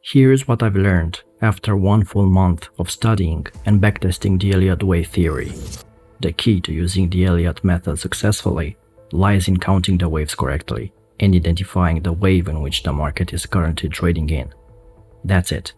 Here's what I've learned after one full month of studying and backtesting the Elliott Wave theory. The key to using the Elliott method successfully lies in counting the waves correctly and identifying the wave in which the market is currently trading in. That's it.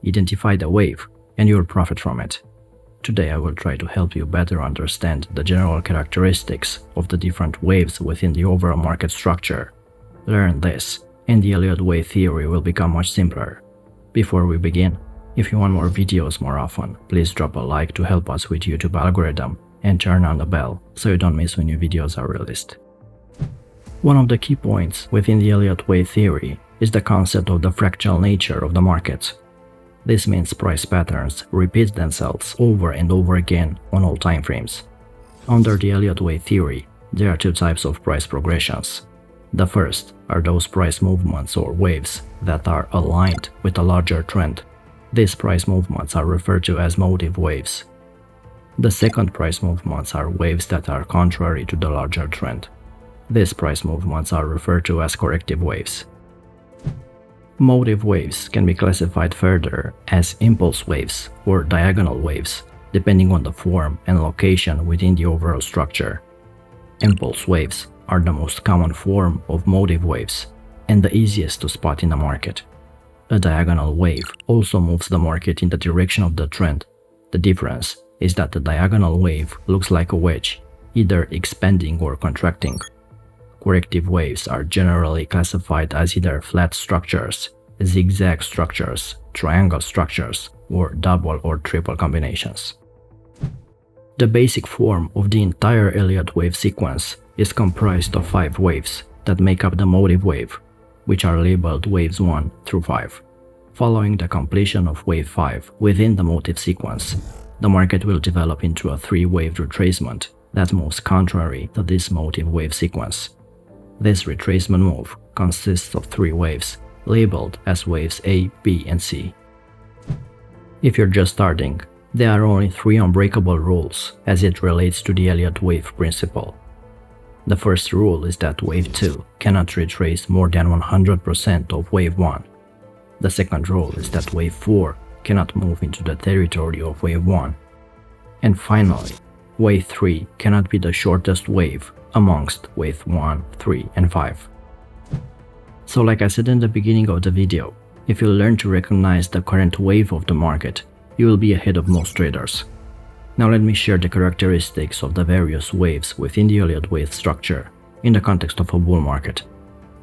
Identify the wave and you'll profit from it. Today I will try to help you better understand the general characteristics of the different waves within the overall market structure. Learn this, and the Elliott Wave theory will become much simpler. Before we begin, if you want more videos more often, please drop a like to help us with YouTube algorithm and turn on the bell so you don't miss when new videos are released. One of the key points within the Elliott Wave theory is the concept of the fractal nature of the markets. This means price patterns repeat themselves over and over again on all time frames. Under the Elliott Wave theory, there are two types of price progressions. The first are those price movements or waves that are aligned with a larger trend. These price movements are referred to as motive waves. The second price movements are waves that are contrary to the larger trend. These price movements are referred to as corrective waves. Motive waves can be classified further as impulse waves or diagonal waves, depending on the form and location within the overall structure. Impulse waves are the most common form of motive waves and the easiest to spot in the market. A diagonal wave also moves the market in the direction of the trend. The difference is that the diagonal wave looks like a wedge, either expanding or contracting. Corrective waves are generally classified as either flat structures, zigzag structures, triangle structures, or double or triple combinations. The basic form of the entire Elliott wave sequence is comprised of 5 waves that make up the motive wave, which are labeled waves 1 through 5. Following the completion of wave 5 within the motive sequence, the market will develop into a 3-wave retracement that moves contrary to this motive wave sequence. This retracement move consists of 3 waves, labeled as waves A, B, and C. If you're just starting, there are only 3 unbreakable rules as it relates to the Elliott wave principle. The first rule is that wave 2 cannot retrace more than 100% of wave 1. The second rule is that wave 4 cannot move into the territory of wave 1. And finally, wave 3 cannot be the shortest wave amongst wave 1, 3, and 5. So like I said in the beginning of the video, if you learn to recognize the current wave of the market, you will be ahead of most traders. Now let me share the characteristics of the various waves within the Elliott wave structure in the context of a bull market.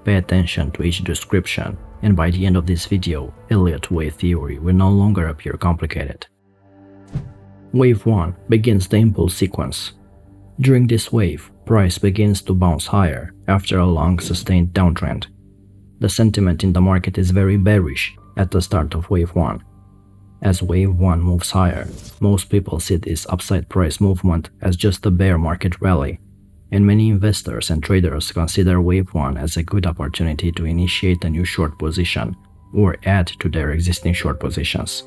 Pay attention to each description, and by the end of this video, Elliott wave theory will no longer appear complicated. Wave 1 begins the impulse sequence. During this wave, price begins to bounce higher after a long sustained downtrend. The sentiment in the market is very bearish at the start of wave 1. As wave 1 moves higher, most people see this upside price movement as just a bear market rally, and many investors and traders consider wave 1 as a good opportunity to initiate a new short position or add to their existing short positions.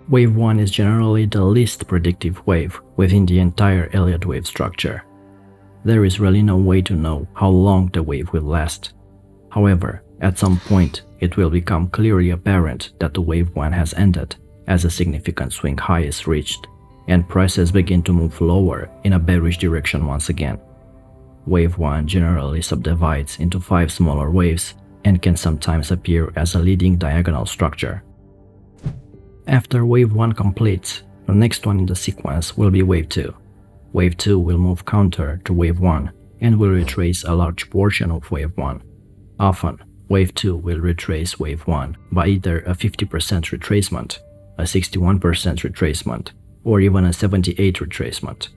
Wave 1 is generally the least predictive wave within the entire Elliott wave structure. There is really no way to know how long the wave will last. However, at some point, it will become clearly apparent that the wave 1 has ended as a significant swing high is reached, and prices begin to move lower in a bearish direction once again. Wave 1 generally subdivides into 5 smaller waves and can sometimes appear as a leading diagonal structure. After wave 1 completes, the next one in the sequence will be wave 2. Wave 2 will move counter to wave 1 and will retrace a large portion of wave 1. Often, wave 2 will retrace wave 1 by either a 50% retracement, a 61% retracement, or even a 78 retracement.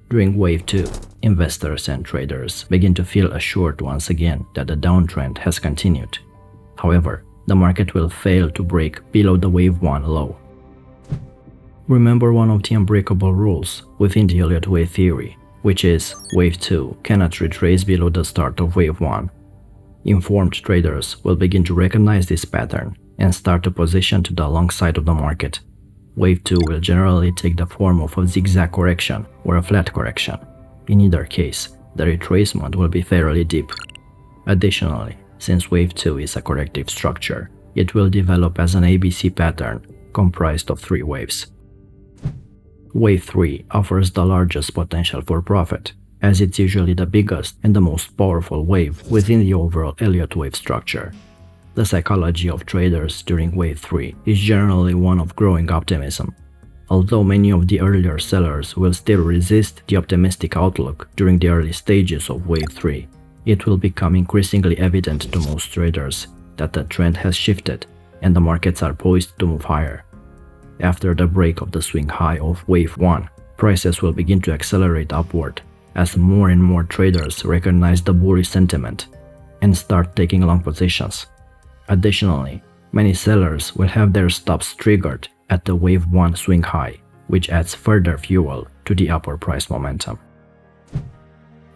During wave 2, investors and traders begin to feel assured once again that the downtrend has continued. However, the market will fail to break below the wave 1 low. Remember one of the unbreakable rules within the Elliott wave theory, which is wave 2 cannot retrace below the start of wave 1. Informed traders will begin to recognize this pattern and start a position to the long side of the market. Wave 2 will generally take the form of a zigzag correction or a flat correction. In either case, the retracement will be fairly deep. Additionally, since wave 2 is a corrective structure, It will develop as an ABC pattern comprised of 3 waves. Wave 3 offers the largest potential for profit, as it's usually the biggest and the most powerful wave within the overall Elliott Wave structure. The psychology of traders during Wave 3 is generally one of growing optimism. Although many of the earlier sellers will still resist the optimistic outlook during the early stages of Wave 3, it will become increasingly evident to most traders that the trend has shifted and the markets are poised to move higher. After the break of the swing high of Wave 1, prices will begin to accelerate upward as more and more traders recognize the bullish sentiment and start taking long positions. Additionally, many sellers will have their stops triggered at the Wave 1 swing high, which adds further fuel to the upward price momentum.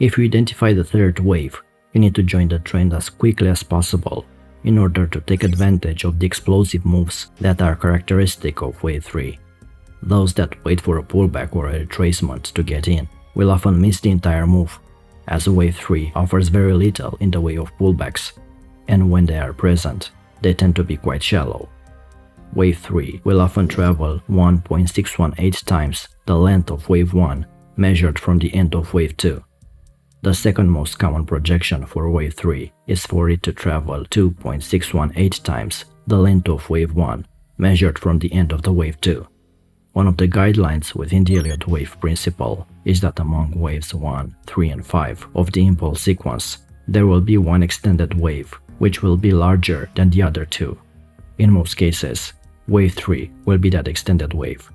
If you identify the third wave, you need to join the trend as quickly as possible in order to take advantage of the explosive moves that are characteristic of Wave 3. Those that wait for a pullback or a retracement to get in will often miss the entire move, as Wave 3 offers very little in the way of pullbacks, and when they are present, they tend to be quite shallow. Wave 3 will often travel 1.618 times the length of Wave 1 measured from the end of Wave 2. The second most common projection for Wave 3 is for it to travel 2.618 times the length of Wave 1 measured from the end of the Wave 2. One of the guidelines within the Elliott Wave principle is that among waves 1, 3 and 5 of the impulse sequence, there will be one extended wave which will be larger than the other two. In most cases, Wave 3 will be that extended wave.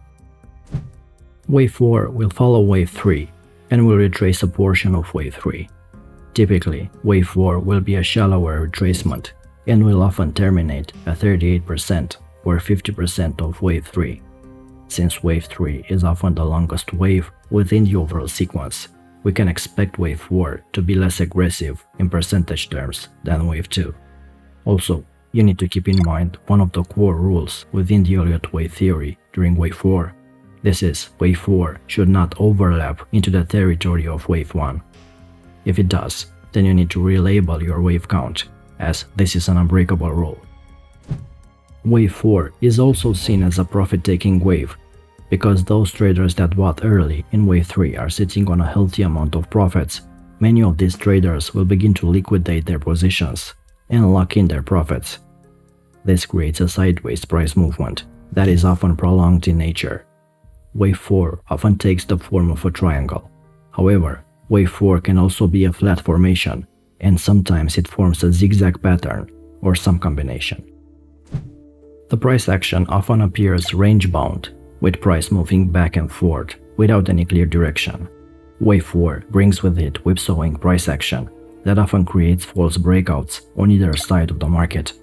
Wave 4 will follow Wave 3 and will retrace a portion of Wave 3. Typically, Wave 4 will be a shallower retracement and will often terminate at 38% or 50% of Wave 3. Since Wave 3 is often the longest wave within the overall sequence, we can expect Wave 4 to be less aggressive in percentage terms than Wave 2. Also, you need to keep in mind one of the core rules within the Elliott Wave theory during Wave 4. This is, Wave 4 should not overlap into the territory of Wave 1. If it does, then you need to relabel your wave count, as this is an unbreakable rule. Wave 4 is also seen as a profit-taking wave, because those traders that bought early in Wave 3 are sitting on a healthy amount of profits. Many of these traders will begin to liquidate their positions and lock in their profits. This creates a sideways price movement that is often prolonged in nature. Wave 4 often takes the form of a triangle. However, Wave 4 can also be a flat formation, and sometimes it forms a zigzag pattern or some combination. The price action often appears range-bound, with price moving back and forth without any clear direction. Wave 4 brings with it whipsawing price action that often creates false breakouts on either side of the market.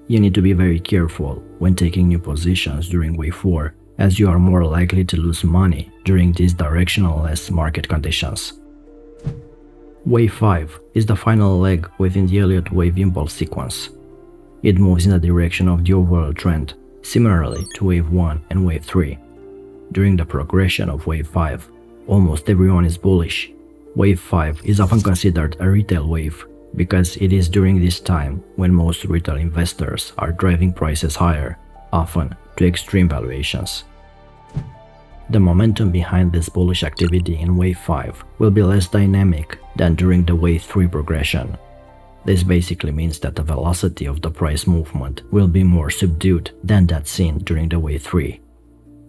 You need to be very careful when taking new positions during Wave 4, as you are more likely to lose money during these directionless market conditions. Wave 5 is the final leg within the Elliott Wave impulse sequence. It moves in the direction of the overall trend, similarly to Wave 1 and Wave 3. During the progression of Wave 5, almost everyone is bullish. Wave 5 is often considered a retail wave because it is during this time when most retail investors are driving prices higher, often to extreme valuations. The momentum behind this bullish activity in Wave 5 will be less dynamic than during the Wave 3 progression. This basically means that the velocity of the price movement will be more subdued than that seen during the Wave 3.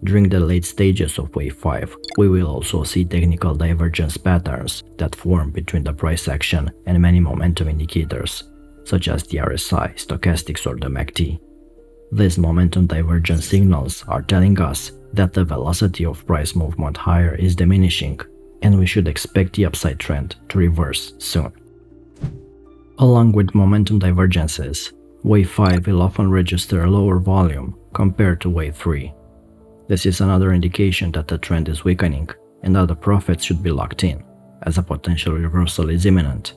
During the late stages of Wave 5, we will also see technical divergence patterns that form between the price action and many momentum indicators, such as the RSI, stochastics or the MACD. These momentum divergence signals are telling us that the velocity of price movement higher is diminishing, and we should expect the upside trend to reverse soon. Along with momentum divergences, Wave 5 will often register a lower volume compared to Wave 3. This is another indication that the trend is weakening and that the profits should be locked in, as a potential reversal is imminent.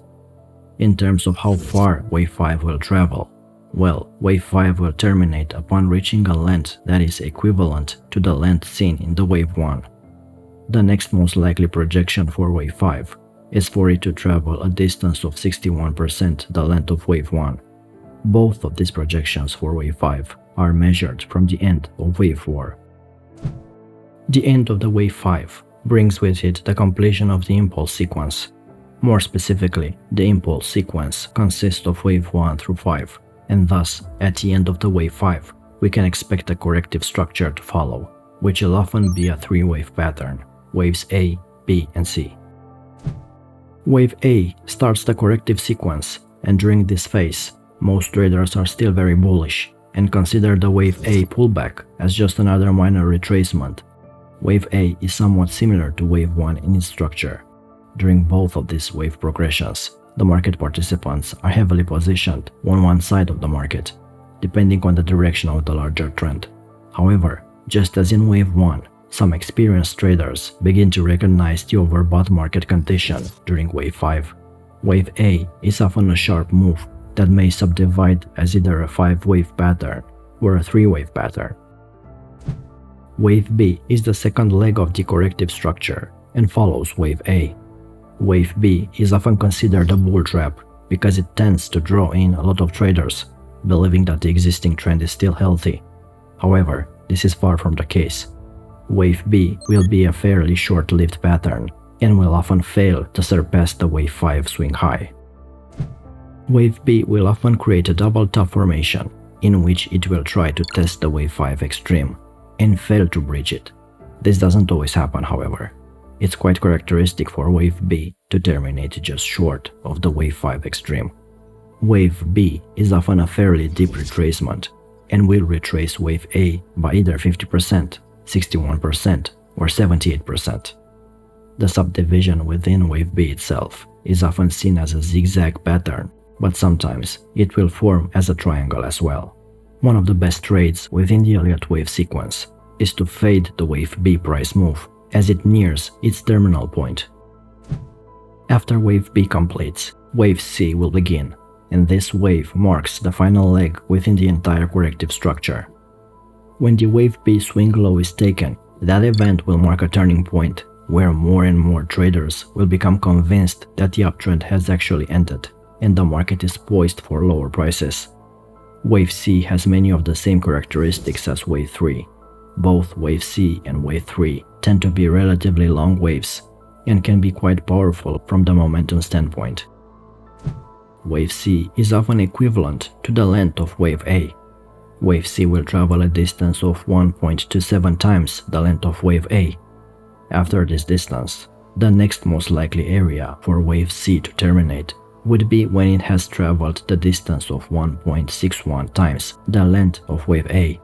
In terms of how far Wave 5 will travel, well, Wave 5 will terminate upon reaching a length that is equivalent to the length seen in the Wave 1. The next most likely projection for Wave 5 is for it to travel a distance of 61% the length of Wave 1. Both of these projections for Wave 5 are measured from the end of Wave 4. The end of the Wave 5 brings with it the completion of the impulse sequence. More specifically, the impulse sequence consists of Wave 1 through 5, and thus, at the end of the Wave 5, we can expect a corrective structure to follow, which will often be a three-wave pattern, Waves A, B, and C. Wave A starts the corrective sequence, and during this phase, most traders are still very bullish and consider the Wave A pullback as just another minor retracement. Wave A is somewhat similar to Wave 1 in its structure. During both of these wave progressions, the market participants are heavily positioned on one side of the market, depending on the direction of the larger trend. However, just as in Wave 1, some experienced traders begin to recognize the overbought market condition during Wave 5. Wave A is often a sharp move that may subdivide as either a 5-wave pattern or a 3-wave pattern. Wave B is the second leg of the corrective structure and follows Wave A. Wave B is often considered a bull trap because it tends to draw in a lot of traders, believing that the existing trend is still healthy. However, this is far from the case. Wave B will be a fairly short-lived pattern and will often fail to surpass the Wave 5 swing high. Wave B will often create a double top formation in which it will try to test the Wave 5 extreme and fail to breach it. This doesn't always happen, however. It's quite characteristic for Wave B to terminate just short of the Wave 5 extreme. Wave B is often a fairly deep retracement and will retrace Wave A by either 50%, 61%, or 78%. The subdivision within Wave B itself is often seen as a zigzag pattern, but sometimes it will form as a triangle as well. One of the best trades within the Elliott Wave sequence is to fade the Wave B price move as it nears its terminal point. After Wave B completes, Wave C will begin, and this wave marks the final leg within the entire corrective structure. When the Wave B swing low is taken, that event will mark a turning point where more and more traders will become convinced that the uptrend has actually ended and the market is poised for lower prices. Wave C has many of the same characteristics as Wave 3. Both Wave C and Wave 3 tend to be relatively long waves and can be quite powerful from the momentum standpoint. Wave C is often equivalent to the length of Wave A. Wave C will travel a distance of 1.27 times the length of Wave A. After this distance, the next most likely area for Wave C to terminate would be when it has traveled the distance of 1.61 times the length of Wave A.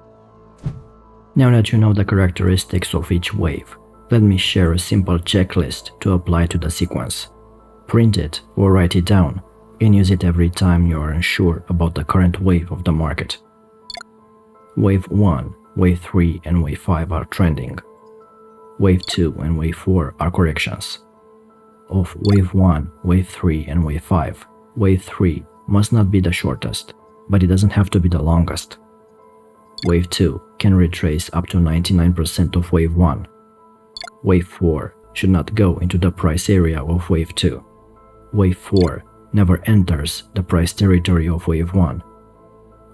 Now that you know the characteristics of each wave, let me share a simple checklist to apply to the sequence. Print it or write it down and use it every time you are unsure about the current wave of the market. Wave 1, Wave 3, and Wave 5 are trending. Wave 2 and Wave 4 are corrections. Of Wave 1, Wave 3, and Wave 5, Wave 3 must not be the shortest, but it doesn't have to be the longest. Wave 2 can retrace up to 99% of Wave 1. Wave 4 should not go into the price area of Wave 2. Wave 4 never enters the price territory of Wave 1.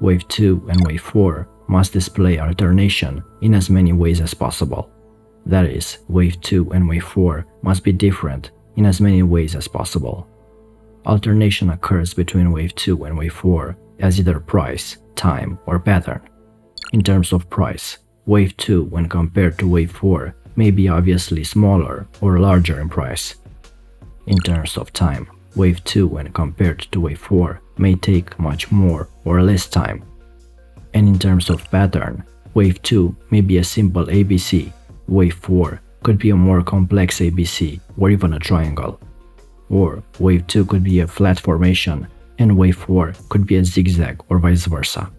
Wave 2 and Wave 4 must display alternation in as many ways as possible. That is, Wave 2 and Wave 4 must be different in as many ways as possible. Alternation occurs between Wave 2 and Wave 4 as either price, time, or pattern. In terms of price, Wave 2 when compared to Wave 4 may be obviously smaller or larger in price. In terms of time, Wave 2 when compared to Wave 4 may take much more or less time. And in terms of pattern, Wave 2 may be a simple ABC, Wave 4 could be a more complex ABC or even a triangle. Or Wave 2 could be a flat formation and Wave 4 could be a zigzag or vice versa.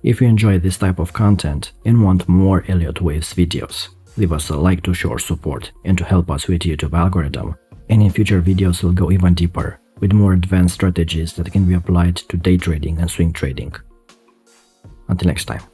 If you enjoy this type of content and want more Elliott Waves videos, leave us a like to show our support and to help us with YouTube algorithm, and in future videos we'll go even deeper with more advanced strategies that can be applied to day trading and swing trading. Until next time.